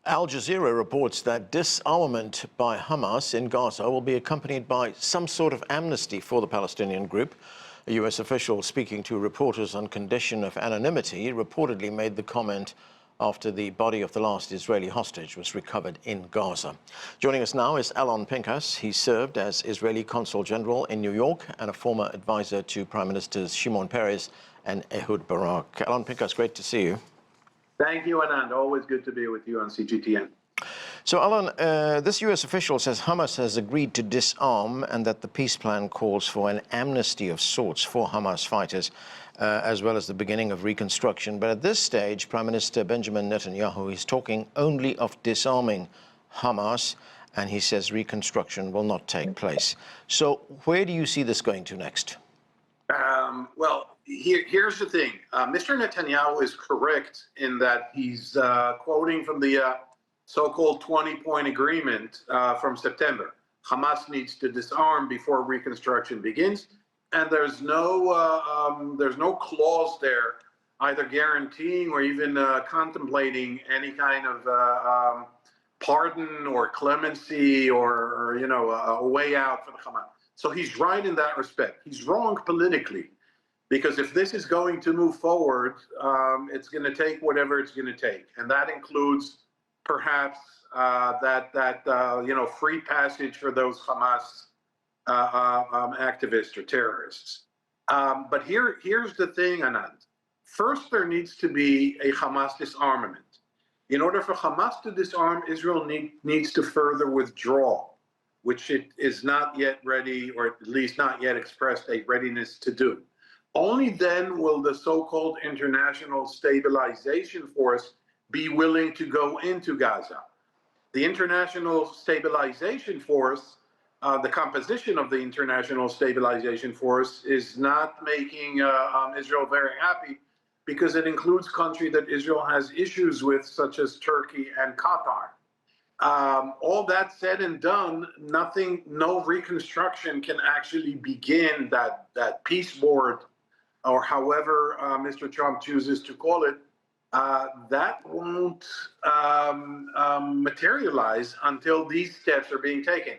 Al Jazeera reports that disarmament by Hamas in Gaza will be accompanied by some sort of amnesty for the Palestinian group. A U.S. official speaking to reporters on condition of anonymity reportedly made the comment after the body of the last Israeli hostage was recovered in Gaza. Joining us now is Alon Pinkas. He served as Israeli Consul General in New York and a former advisor to Prime Ministers Shimon Peres and Ehud Barak. Alon Pinkas, great to see you. Thank you, Anand. Always good to be with you on CGTN. So, Alon, this U.S. official says Hamas has agreed to disarm and that the peace plan calls for an amnesty of sorts for Hamas fighters, as well as the beginning of reconstruction. But at this stage, Prime Minister Benjamin Netanyahu is talking only of disarming Hamas, and he says reconstruction will not take place. So where do you see this going to next? Here's the thing. Mr. Netanyahu is correct in that he's quoting from the so-called 20-point agreement from September. Hamas needs to disarm before reconstruction begins, and there's no clause there either guaranteeing or even contemplating any kind of pardon or clemency or a way out for the Hamas. So he's right in that respect. He's wrong politically, because if this is going to move forward, it's going to take whatever it's going to take, and that includes perhaps free passage for those Hamas activists or terrorists. But here's the thing, Anand. First, there needs to be a Hamas disarmament. In order for Hamas to disarm, Israel needs to further withdraw, which it is not yet ready, or at least not yet expressed a readiness to do. Only then will the so-called international stabilization force be willing to go into Gaza. The international stabilization force, the composition of the international stabilization force is not making Israel very happy, because it includes countries that Israel has issues with, such as Turkey and Qatar. All that said and done, no reconstruction can actually begin. That peace board, or however Mr. Trump chooses to call it, that won't materialize until these steps are being taken.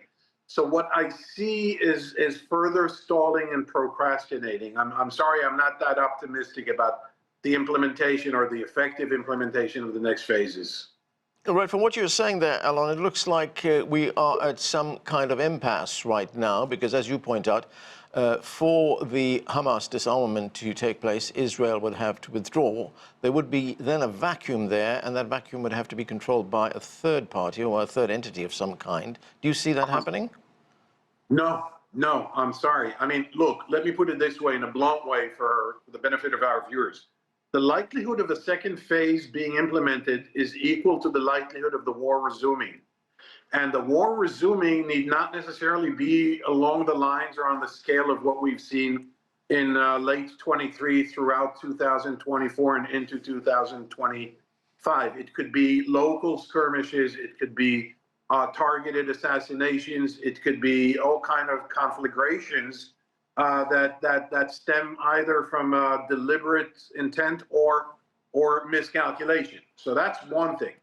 So what I see is further stalling and procrastinating. I'm sorry, I'm not that optimistic about the implementation or the effective implementation of the next phases. Right, from what you're saying there, Alon, it looks like we are at some kind of impasse right now, because as you point out, for the Hamas disarmament to take place, Israel would have to withdraw. There would be then a vacuum there, and that vacuum would have to be controlled by a third party or a third entity of some kind. Do you see that happening? No, I'm sorry. I mean, look, let me put it this way, in a blunt way, for the benefit of our viewers. The likelihood of a second phase being implemented is equal to the likelihood of the war resuming. And the war resuming need not necessarily be along the lines or on the scale of what we've seen in late 23 throughout 2024 and into 2025. It could be local skirmishes, it could be targeted assassinations, it could be all kind of conflagrations that stem either from deliberate intent or miscalculation. So that's one thing.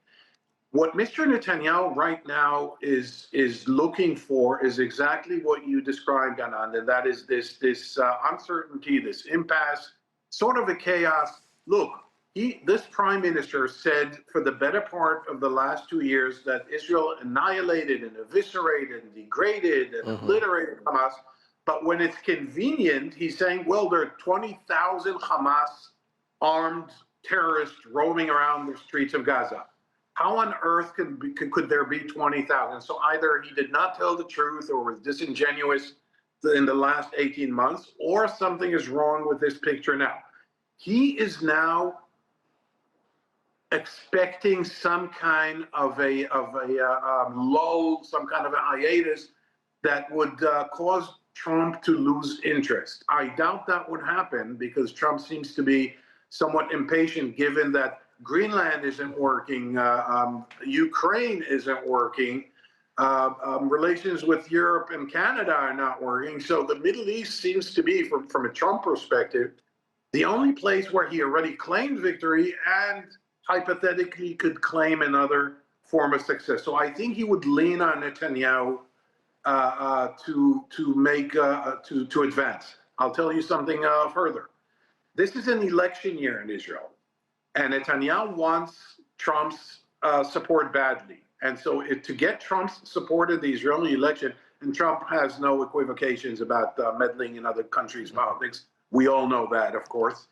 What Mr. Netanyahu right now is looking for is exactly what you described, Anand, and that is this uncertainty, this impasse, sort of a chaos. Look, this prime minister said for the better part of the last 2 years that Israel annihilated and eviscerated and degraded and obliterated Hamas. But when it's convenient, he's saying, well, there are 20,000 Hamas armed terrorists roaming around the streets of Gaza. How on earth could there be 20,000? So either he did not tell the truth or was disingenuous in the last 18 months, or something is wrong with this picture now. He is now expecting some kind of a lull, some kind of a hiatus that would cause Trump to lose interest. I doubt that would happen, because Trump seems to be somewhat impatient, given that Greenland isn't working, Ukraine isn't working, relations with Europe and Canada are not working. So the Middle East seems to be, from a Trump perspective, the only place where he already claimed victory and hypothetically could claim another form of success. So I think he would lean on Netanyahu to advance. I'll tell you something further. This is an election year in Israel, and Netanyahu wants Trump's support badly. And so to get Trump's support in the Israeli election, and Trump has no equivocations about meddling in other countries' politics. We all know that, of course.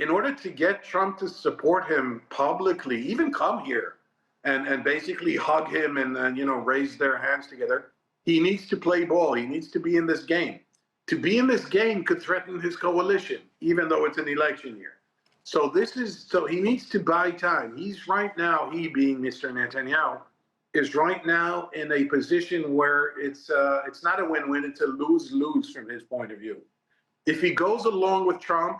In order to get Trump to support him publicly, even come here and basically hug him and raise their hands together, he needs to play ball. He needs to be in this game. To be in this game could threaten his coalition, even though it's an election year. So he needs to buy time. He's right now, he being Mr. Netanyahu, is right now in a position where it's not a win-win, it's a lose-lose from his point of view. If he goes along with Trump,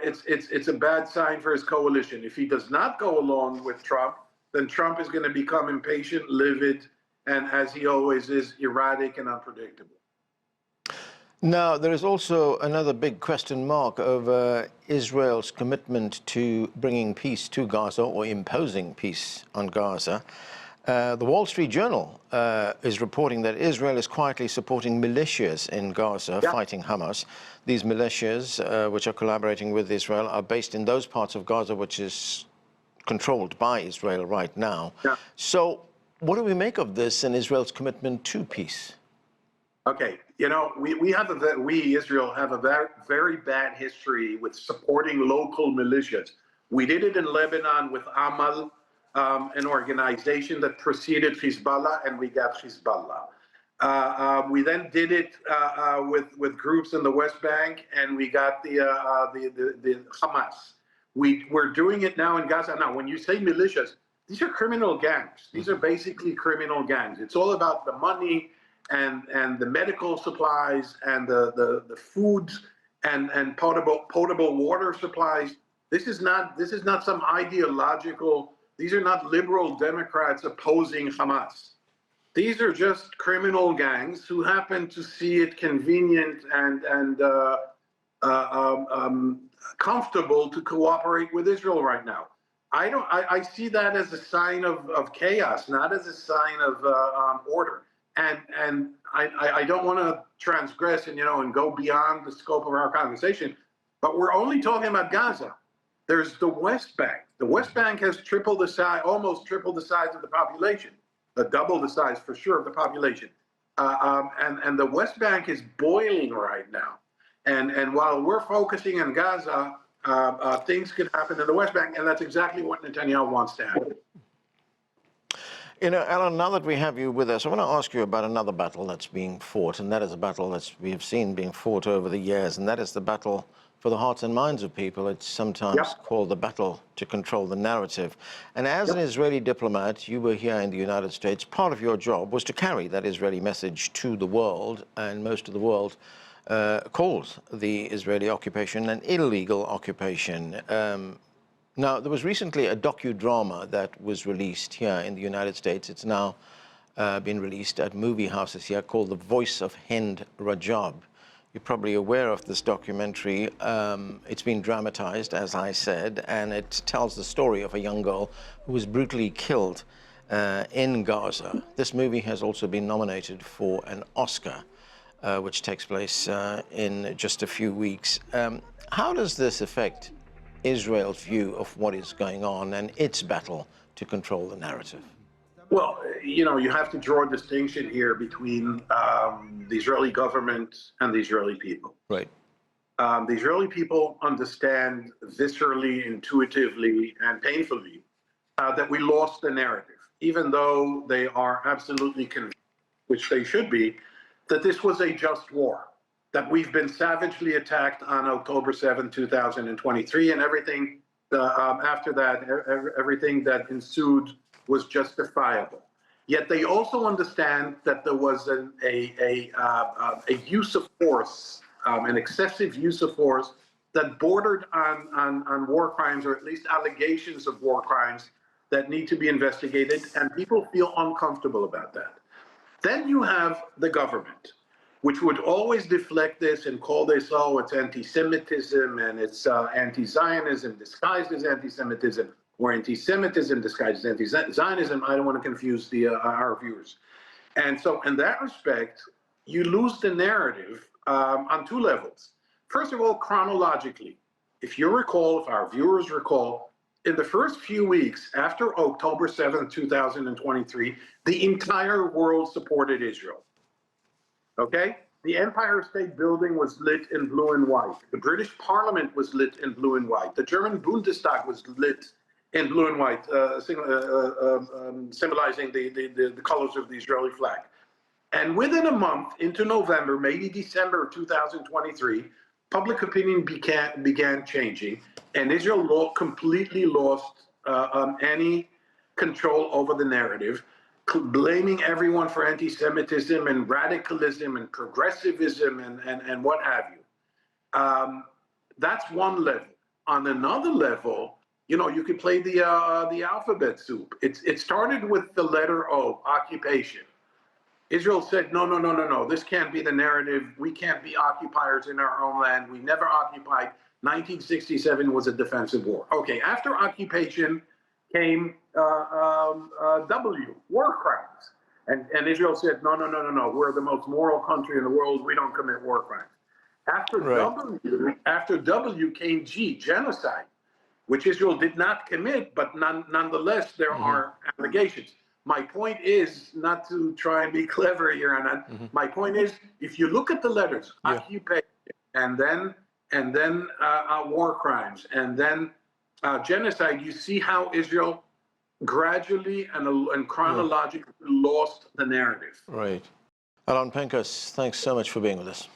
it's a bad sign for his coalition. If he does not go along with Trump, then Trump is going to become impatient, livid, and as he always is, erratic and unpredictable. Now, there is also another big question mark over Israel's commitment to bringing peace to Gaza or imposing peace on Gaza. The Wall Street Journal is reporting that Israel is quietly supporting militias in Gaza fighting Hamas. These militias, which are collaborating with Israel, are based in those parts of Gaza which is controlled by Israel right now. So what do we make of this and Israel's commitment to peace? Okay, Israel have a very bad history with supporting local militias. We did it in Lebanon with Amal, an organization that preceded Hezbollah, and we got Hezbollah. We then did it with groups in the West Bank, and we got the Hamas. We're doing it now in Gaza. Now, when you say militias, these are criminal gangs. These are basically criminal gangs. It's all about the money and the medical supplies and the food and potable water supplies. This is not some ideological. These are not liberal Democrats opposing Hamas. These are just criminal gangs who happen to see it convenient and comfortable to cooperate with Israel right now. I see that as a sign of chaos, not as a sign of order. And I don't want to transgress and go beyond the scope of our conversation, but we're only talking about Gaza. There's the West Bank. The West Bank has almost tripled the size of the population, double the size for sure of the population. And the West Bank is boiling right now. And while we're focusing on Gaza, things could happen in the West Bank, and that's exactly what Netanyahu wants to happen. Alon, now that we have you with us, I want to ask you about another battle that's being fought, and that is a battle that we have seen being fought over the years, and that is the battle for the hearts and minds of people. It's sometimes called the battle to control the narrative. And as an Israeli diplomat, you were here in the United States. Part of your job was to carry that Israeli message to the world, and most of the world calls the Israeli occupation an illegal occupation. Now, there was recently a docudrama that was released here in the United States. It's now been released at movie houses here called The Voice of Hind Rajab. You're probably aware of this documentary. It's been dramatized, as I said, and it tells the story of a young girl who was brutally killed in Gaza. This movie has also been nominated for an Oscar, which takes place in just a few weeks. How does this affect Israel's view of what is going on and its battle to control the narrative? Well, you have to draw a distinction here between the Israeli government and the Israeli people. Right. The Israeli people understand viscerally, intuitively, and painfully that we lost the narrative, even though they are absolutely convinced, which they should be, that this was a just war, that we've been savagely attacked on October 7, 2023, and everything after that, everything that ensued was justifiable. Yet they also understand that there was a use of force, an excessive use of force that bordered on war crimes, or at least allegations of war crimes that need to be investigated, and people feel uncomfortable about that. Then you have the government, which would always deflect this and call this, oh, it's anti-Semitism and it's anti-Zionism disguised as anti-Semitism. or anti-Semitism disguised as anti-Zionism. I don't want to confuse our viewers. And so in that respect, you lose the narrative on two levels. First of all, chronologically, if you recall, if our viewers recall, in the first few weeks after October 7th, 2023, the entire world supported Israel. Okay? The Empire State Building was lit in blue and white. The British Parliament was lit in blue and white. The German Bundestag was lit in blue and white, symbolizing the colors of the Israeli flag. And within a month, into November, maybe December of 2023, public opinion began changing, and Israel completely lost any control over the narrative, blaming everyone for anti-Semitism and radicalism and progressivism and what have you. That's one level. On another level, you know, you could play the alphabet soup. It started with the letter O, occupation. Israel said, no, this can't be the narrative. We can't be occupiers in our own land. We never occupied. 1967 was a defensive war. Okay, after occupation came W, war crimes. And Israel said, no, we're the most moral country in the world. We don't commit war crimes. After W came G, genocide, which Israel did not commit, but nonetheless, there are allegations. My point is not to try and be clever here, Anand. My point is, if you look at the letters, occupation, and then war crimes, and then genocide, you see how Israel gradually and chronologically lost the narrative. Right. Alon Pinkas, thanks so much for being with us.